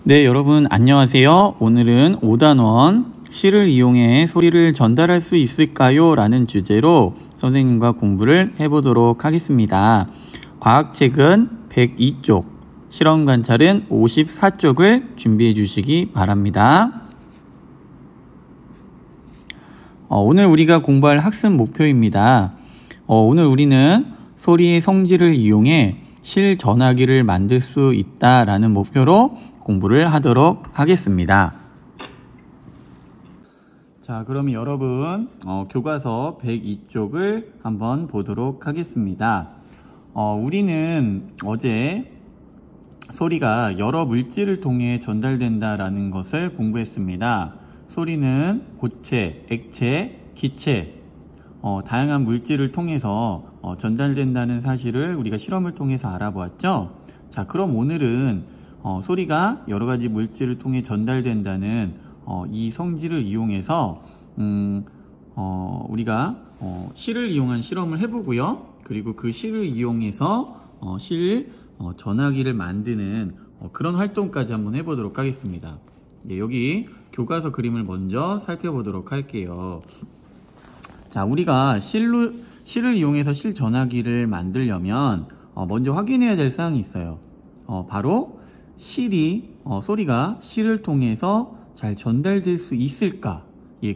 네, 여러분 안녕하세요. 오늘은 5단원 시를 이용해 소리를 전달할 수 있을까요? 라는 주제로 선생님과 공부를 해보도록 하겠습니다. 과학책은 102쪽, 실험관찰은 54쪽을 준비해 주시기 바랍니다. 오늘 우리가 공부할 학습 목표입니다. 오늘 우리는 소리의 성질을 이용해 실 전하기를 만들 수 있다라는 목표로 공부를 하도록 하겠습니다. 자, 그럼 여러분 교과서 102쪽을 한번 보도록 하겠습니다. 우리는 어제 소리가 여러 물질을 통해 전달된다라는 것을 공부했습니다. 소리는 고체, 액체, 기체, 다양한 물질을 통해서 전달된다는 사실을 우리가 실험을 통해서 알아보았죠. 자, 그럼 오늘은 소리가 여러 가지 물질을 통해 전달된다는 이 성질을 이용해서 우리가 실을 이용한 실험을 해보고요. 그리고 그 실을 이용해서 실 전하기를 만드는 그런 활동까지 한번 해보도록 하겠습니다. 여기 교과서 그림을 먼저 살펴보도록 할게요. 자, 우리가 실을 이용해서 실 전하기를 만들려면 먼저 확인해야 될 사항이 있어요. 바로 소리가 실을 통해서 잘 전달될 수 있을까?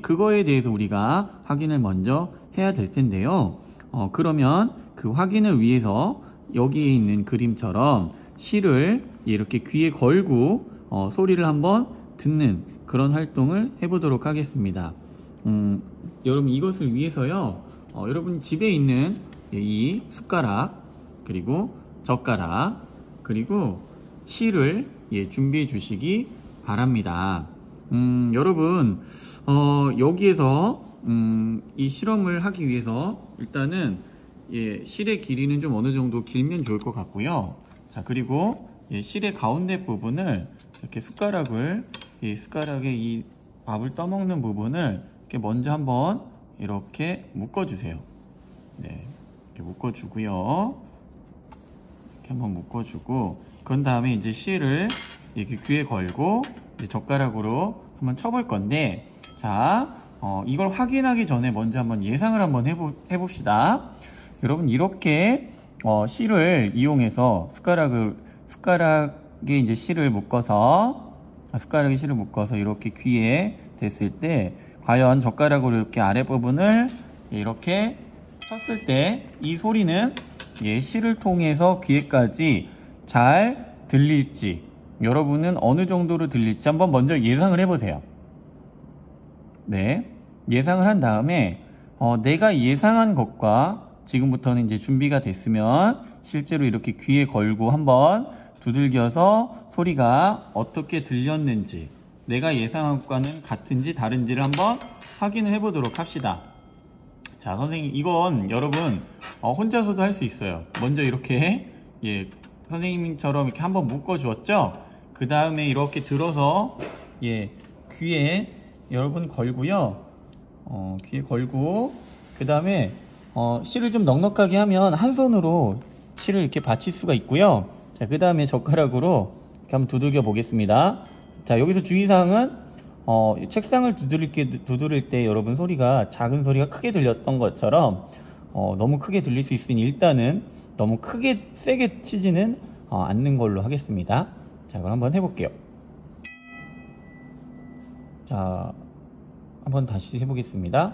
그거에 대해서 우리가 확인을 먼저 해야 될 텐데요. 그러면 그 확인을 위해서 여기에 있는 그림처럼 실을 이렇게 귀에 걸고 소리를 한번 듣는 그런 활동을 해보도록 하겠습니다. 여러분 이것을 위해서요, 여러분 집에 있는 이 숟가락, 그리고 젓가락, 그리고 실을 준비해 주시기 바랍니다. 여러분 여기에서 이 실험을 하기 위해서 일단은 실의 길이는 좀 어느 정도 길면 좋을 것 같고요. 자, 그리고 실의 가운데 부분을 이렇게 숟가락에 이 밥을 떠먹는 부분을 이렇게 먼저 한번 이렇게 묶어주세요. 네, 이렇게 묶어주고요. 이렇게 한번 묶어주고, 그런 다음에 이제 실을 이렇게 귀에 걸고 젓가락으로 한번 쳐볼 건데, 자, 이걸 확인하기 전에 먼저 한번 예상을 한번 해봅시다. 여러분 이렇게 실을 이용해서 숟가락에 이제 실을 묶어서 이렇게 귀에 댔을 때, 과연 젓가락으로 이렇게 아랫부분을 이렇게 쳤을 때 이 소리는 실을 통해서 귀에까지 잘 들릴지, 여러분은 어느 정도로 들릴지 한번 먼저 예상을 해보세요. 네, 예상을 한 다음에 내가 예상한 것과 지금부터는 이제 준비가 됐으면 실제로 이렇게 귀에 걸고 한번 두들겨서 소리가 어떻게 들렸는지, 내가 예상한 것과는 같은지 다른지를 한번 확인을 해보도록 합시다. 자, 선생님 이건 여러분 혼자서도 할 수 있어요. 먼저 이렇게 선생님처럼 이렇게 한번 묶어 주었죠. 그 다음에 이렇게 들어서 귀에 여러분 걸고요. 귀에 걸고, 그 다음에 실을 좀 넉넉하게 하면 한 손으로 실을 이렇게 받칠 수가 있고요. 자, 그 다음에 젓가락으로 이렇게 한번 두들겨 보겠습니다. 자, 여기서 주의사항은 책상을 두드릴 때 여러분 소리가 작은 소리가 크게 들렸던 것처럼 너무 크게 들릴 수 있으니 일단은 너무 크게 세게 치지는 않는 걸로 하겠습니다. 자, 그럼 한번 해볼게요. 자, 한번 다시 해보겠습니다.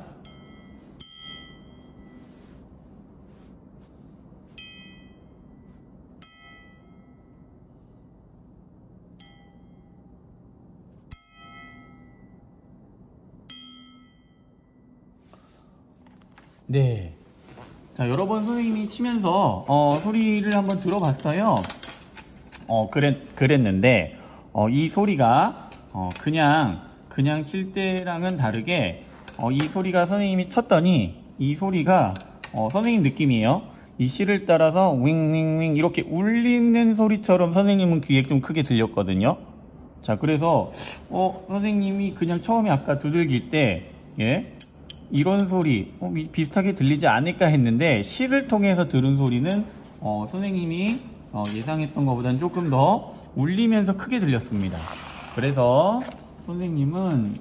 네. 자, 여러 번 선생님이 치면서 소리를 한번 들어봤어요. 그랬는데 이 소리가 그냥 칠 때랑은 다르게 이 소리가 선생님이 쳤더니 이 소리가 선생님 느낌이에요. 이 실을 따라서 윙윙윙 이렇게 울리는 소리처럼 선생님은 귀에 좀 크게 들렸거든요. 자, 그래서 선생님이 그냥 처음에 아까 두들길 때 이런 소리 비슷하게 들리지 않을까 했는데, 실을 통해서 들은 소리는 선생님이 예상했던 것보다는 조금 더 울리면서 크게 들렸습니다. 그래서 선생님은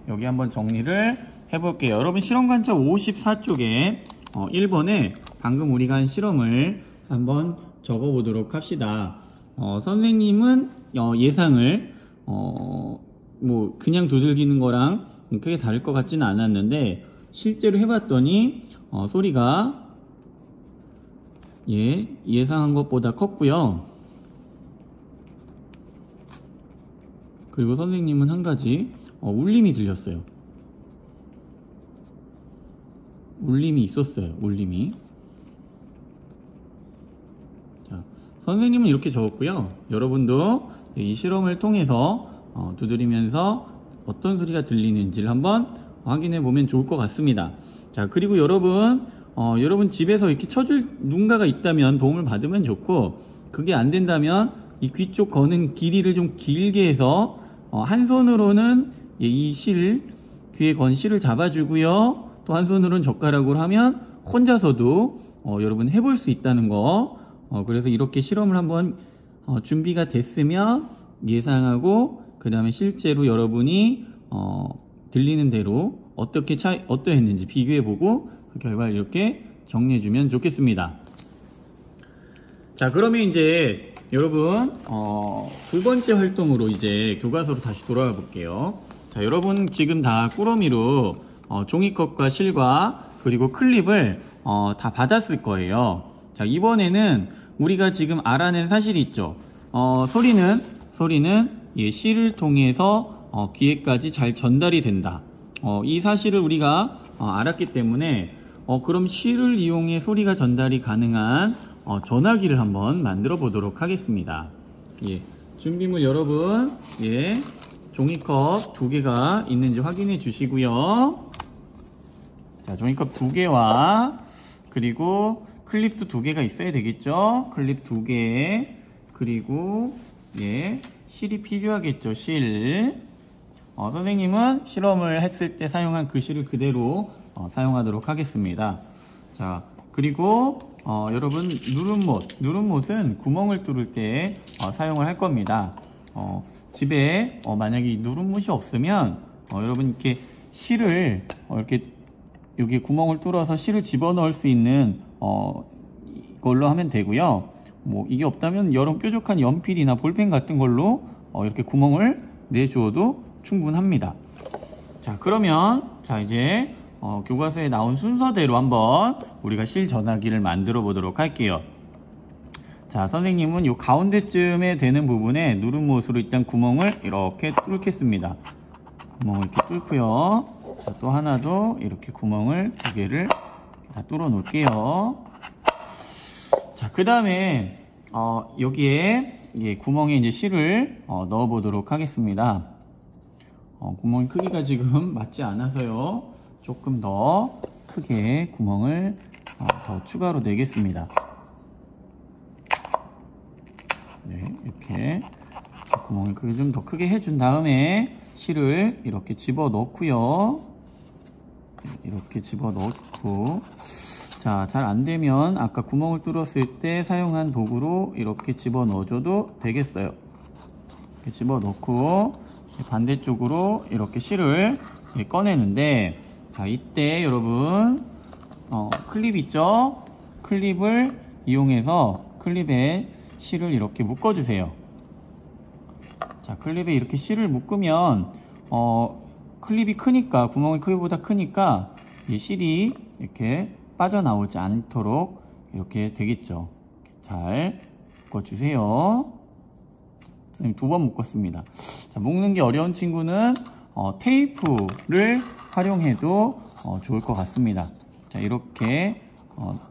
여기 한번 정리를 해볼게요. 여러분 실험관찰 54쪽에 1번에 방금 우리가 한 실험을 한번 적어보도록 합시다. 선생님은 예상을 뭐 그냥 두들기는 거랑 크게 다를 것 같지는 않았는데 실제로 해봤더니 소리가 예상한 것보다 컸고요. 그리고 선생님은 한 가지 울림이 들렸어요. 울림이 있었어요. 울림이. 자, 선생님은 이렇게 적었고요. 여러분도 이 실험을 통해서 두드리면서 어떤 소리가 들리는지를 한번 확인해 보면 좋을 것 같습니다. 자, 그리고 여러분 집에서 이렇게 쳐줄 누군가가 있다면 도움을 받으면 좋고, 그게 안 된다면 이 귀 쪽 거는 길이를 좀 길게 해서 한 손으로는 이 귀에 건 실을 잡아주고요. 또 한 손으로는 젓가락으로 하면 혼자서도 여러분 해볼 수 있다는 거. 그래서 이렇게 실험을 한번 준비가 됐으면 예상하고, 그 다음에 실제로 여러분이 들리는 대로 어떠했는지 비교해보고 그 결과를 이렇게 정리해주면 좋겠습니다. 자, 그러면 이제 여러분 두 번째 활동으로 이제 교과서로 다시 돌아가 볼게요. 자, 여러분 지금 다 꾸러미로 종이컵과 실과 그리고 클립을 다 받았을 거예요. 자, 이번에는 우리가 지금 알아낸 사실이 있죠. 소리는 실을 통해서 귀에까지 잘 전달이 된다. 이 사실을 우리가 알았기 때문에 그럼 실을 이용해 소리가 전달이 가능한 전화기를 한번 만들어 보도록 하겠습니다. 준비물 여러분 종이컵 2개가 있는지 확인해 주시고요. 자, 종이컵 2개와 그리고 클립도 2개가 있어야 되겠죠. 클립 2개 그리고 실이 필요하겠죠. 실. 선생님은 실험을 했을 때 사용한 그 실을 그대로 사용하도록 하겠습니다. 자, 그리고 여러분 누름못은 구멍을 뚫을 때 사용을 할 겁니다. 집에 만약에 누름못이 없으면 여러분 이렇게 실을 이렇게 여기 구멍을 뚫어서 실을 집어넣을 수 있는 걸로 하면 되고요. 뭐 이게 없다면 여러 뾰족한 연필이나 볼펜 같은 걸로 이렇게 구멍을 내주어도 충분합니다. 자, 그러면 이제 교과서에 나온 순서대로 한번 우리가 실 전화기를 만들어 보도록 할게요. 자, 선생님은 이 가운데쯤에 되는 부분에 누름못으로 일단 구멍을 이렇게 뚫겠습니다. 구멍을 이렇게 뚫고요. 자, 또 하나도 이렇게 구멍을 2개를 다 뚫어 놓을게요. 자, 그 다음에 여기에 구멍에 이제 실을 넣어 보도록 하겠습니다. 구멍 크기가 지금 맞지 않아서요. 조금 더 크게 구멍을 더 추가로 내겠습니다. 이렇게 구멍을 좀 더 크게 해준 다음에 실을 이렇게 집어 넣고요. 이렇게 집어 넣고, 자, 잘 안되면 아까 구멍을 뚫었을 때 사용한 도구로 이렇게 집어 넣어줘도 되겠어요. 이렇게 집어 넣고 반대쪽으로 이렇게 실을 꺼내는데, 자, 이때 여러분 클립 있죠? 클립을 이용해서 클립에 실을 이렇게 묶어주세요. 자, 클립에 이렇게 실을 묶으면 클립이 크니까, 구멍의 크기보다 크니까 이 실이 이렇게 빠져나오지 않도록 이렇게 되겠죠. 잘 묶어주세요. 선생님 2번 묶었습니다. 자, 묶는 게 어려운 친구는 테이프를 활용해도 좋을 것 같습니다. 자, 이렇게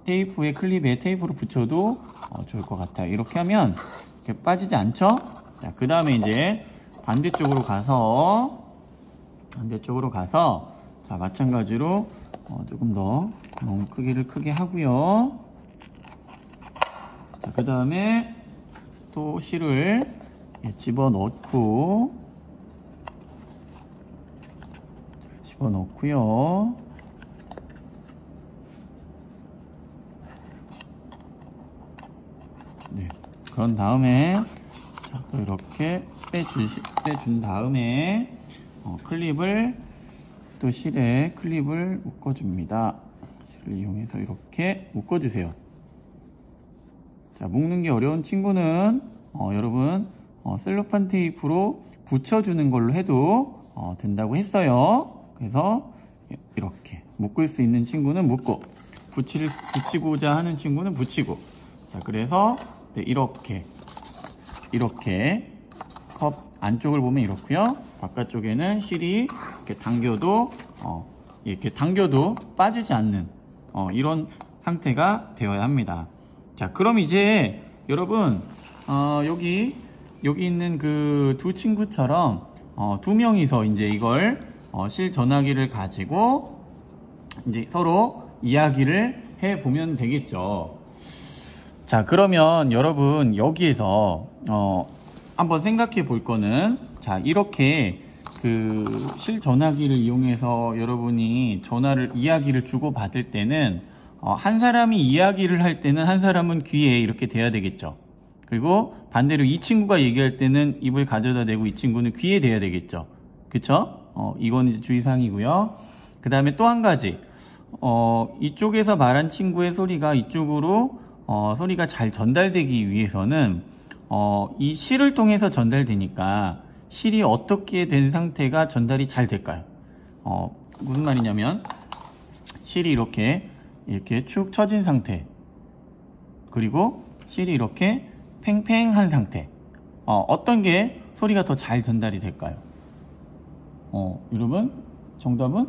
테이프에 클립에 테이프를 붙여도 좋을 것 같아요. 이렇게 하면 이렇게 빠지지 않죠? 자, 그 다음에 이제 반대쪽으로 가서 자, 마찬가지로 조금 더 구멍 크기를 크게 하고요. 자, 그 다음에 또 실을 집어넣고요. 그런 다음에 자, 또 이렇게 빼준 다음에 클립을 또 실에 클립을 묶어줍니다. 실을 이용해서 이렇게 묶어주세요. 자, 묶는 게 어려운 친구는 여러분 셀로판 테이프로 붙여주는 걸로 해도 된다고 그래서 이렇게 묶을 수 있는 친구는 묶고 붙이고자 하는 친구는 붙이고, 자, 그래서 네, 이렇게 컵 안쪽을 보면 이렇고요. 바깥쪽에는 실이 이렇게 당겨도 빠지지 않는 이런 상태가 되어야 합니다. 자, 그럼 이제 여러분 여기 있는 그 두 친구처럼 두 명이서 이제 이걸 실 전화기를 가지고 이제 서로 이야기를 해 보면 되겠죠. 자, 그러면 여러분 여기에서 한번 생각해 볼 거는, 자, 이렇게 그 실 전화기를 이용해서 여러분이 이야기를 주고 받을 때는 한 사람이 이야기를 할 때는 한 사람은 귀에 이렇게 대야 되겠죠. 그리고 반대로 이 친구가 얘기할 때는 입을 가져다 대고 이 친구는 귀에 대야 되겠죠. 그쵸? 이건 이제 주의사항이고요. 그 다음에 또 한 가지, 이쪽에서 말한 친구의 소리가 이쪽으로 소리가 잘 전달되기 위해서는 이 실을 통해서 전달되니까 실이 어떻게 된 상태가 전달이 잘 될까요? 무슨 말이냐면 실이 이렇게 축 처진 상태, 그리고 실이 이렇게 팽팽한 상태, 어떤 게 소리가 더 잘 전달이 될까요? 여러분 정답은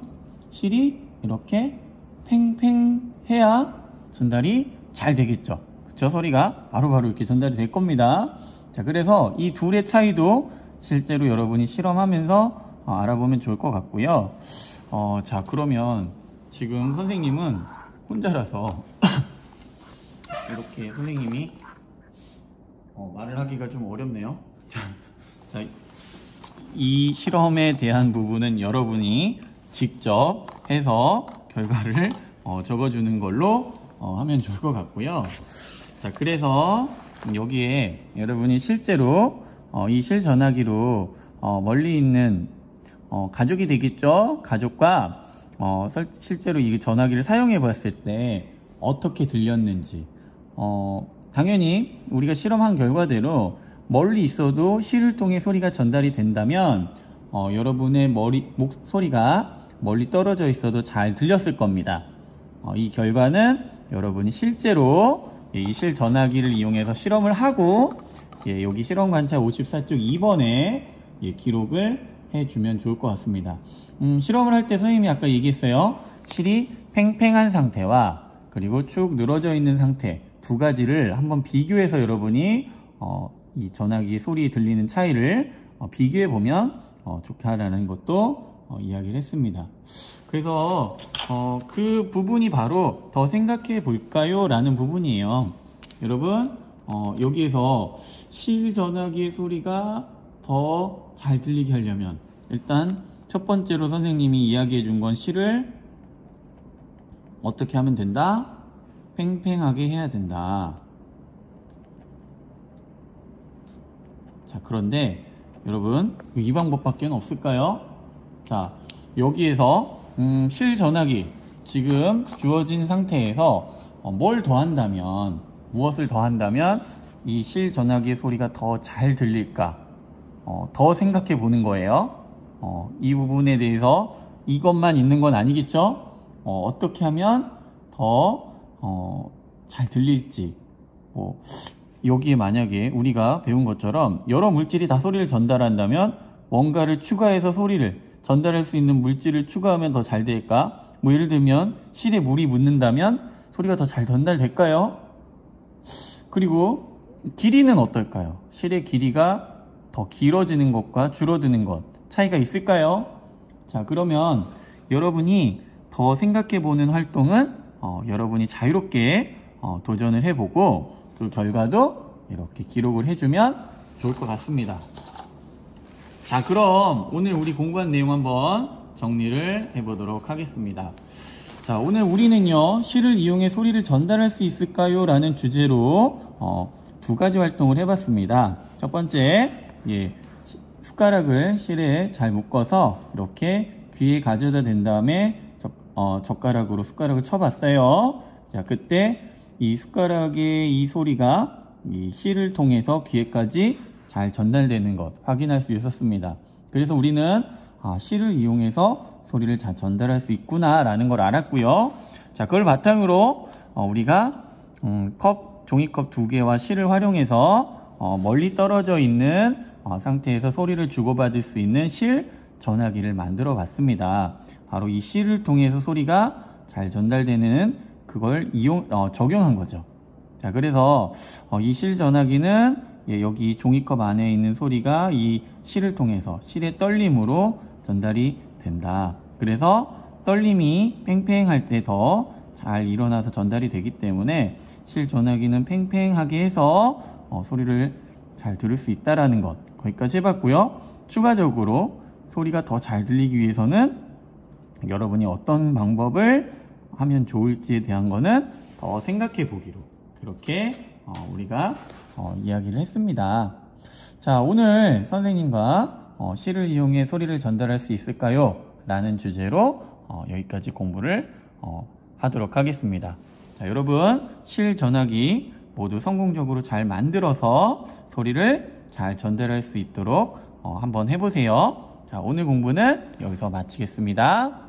실이 이렇게 팽팽해야 전달이 잘 되겠죠. 그쵸? 소리가 바로바로 이렇게 전달이 될 겁니다. 자, 그래서 이 둘의 차이도 실제로 여러분이 실험하면서 알아보면 좋을 것 같고요. 자, 그러면 지금 선생님은 혼자라서 이렇게 선생님이 말을 하기가 좀 어렵네요. 자, 이 실험에 대한 부분은 여러분이 직접 해서 결과를 적어주는 걸로 하면 좋을 것 같고요. 자, 그래서 여기에 여러분이 실제로 이 실 전화기로 멀리 있는 가족이 되겠죠. 가족과 실제로 이 전화기를 사용해 봤을 때 어떻게 들렸는지, 당연히 우리가 실험한 결과대로 멀리 있어도 실을 통해 소리가 전달이 된다면 여러분의 목소리가 멀리 떨어져 있어도 잘 들렸을 겁니다. 이 결과는 여러분이 실제로 이 실 전화기를 이용해서 실험을 하고 여기 실험 관찰 54쪽 2번에 기록을 해주면 좋을 것 같습니다. 실험을 할 때 선생님이 아까 얘기했어요. 실이 팽팽한 상태와 그리고 축 늘어져 있는 상태 두 가지를 한번 비교해서 여러분이 이 전화기 소리 들리는 차이를 비교해 보면 좋게 하라는 것도 이야기를 했습니다. 그래서 그 부분이 바로 더 생각해 볼까요? 라는 부분이에요. 여러분 여기에서 실 전화기의 소리가 더 잘 들리게 하려면 일단 첫 번째로 선생님이 이야기해 준 건 실을 어떻게 하면 된다? 팽팽하게 해야 된다. 자, 그런데 여러분 이 방법밖에 없을까요? 자, 여기에서 실 전화기 지금 주어진 상태에서 뭘 더한다면, 무엇을 더한다면 이 실 전화기의 소리가 더 잘 들릴까? 더 생각해 보는 거예요. 이 부분에 대해서 이것만 있는 건 아니겠죠? 어떻게 하면 더 잘 들릴지, 여기에 만약에 우리가 배운 것처럼 여러 물질이 다 소리를 전달한다면 뭔가를 추가해서 소리를 전달할 수 있는 물질을 추가하면 더 잘 될까? 예를 들면 실에 물이 묻는다면 소리가 더 잘 전달될까요? 그리고 길이는 어떨까요? 실의 길이가 더 길어지는 것과 줄어드는 것 차이가 있을까요? 자, 그러면 여러분이 더 생각해 보는 활동은 여러분이 자유롭게 도전을 해보고 그 결과도 이렇게 기록을 해주면 좋을 것 같습니다. 자, 그럼 오늘 우리 공부한 내용 한번 정리를 해보도록 하겠습니다. 자, 오늘 우리는요, 실을 이용해 소리를 전달할 수 있을까요? 라는 주제로 두 가지 활동을 해봤습니다. 첫 번째, 숟가락을 실에 잘 묶어서 이렇게 귀에 가져다 댄 다음에 젓가락으로 숟가락을 쳐봤어요. 자, 그때 이 숟가락의 이 소리가 이 실을 통해서 귀에까지 잘 전달되는 것 확인할 수 있었습니다. 그래서 우리는 실을 이용해서 소리를 잘 전달할 수 있구나 라는 걸 알았고요. 자, 그걸 바탕으로 우리가 종이컵 2개와 실을 활용해서 멀리 떨어져 있는 상태에서 소리를 주고받을 수 있는 실 전화기를 만들어 봤습니다. 바로 이 실을 통해서 소리가 잘 전달되는 그걸 적용한 거죠. 자, 그래서 이 실 전화기는 여기 종이컵 안에 있는 소리가 이 실을 통해서 실의 떨림으로 전달이 된다. 그래서 떨림이 팽팽할 때 더 잘 일어나서 전달이 되기 때문에 실 전화기는 팽팽하게 해서 소리를 잘 들을 수 있다라는 것, 거기까지 해봤고요. 추가적으로 소리가 더 잘 들리기 위해서는 여러분이 어떤 방법을 하면 좋을지에 대한 거는 더 생각해 보기로 그렇게 우리가 이야기를 했습니다. 자, 오늘 선생님과 실을 이용해 소리를 전달할 수 있을까요? 라는 주제로 여기까지 공부를 하도록 하겠습니다. 자, 여러분 실 전화기 모두 성공적으로 잘 만들어서 소리를 잘 전달할 수 있도록 한번 해보세요. 자, 오늘 공부는 여기서 마치겠습니다.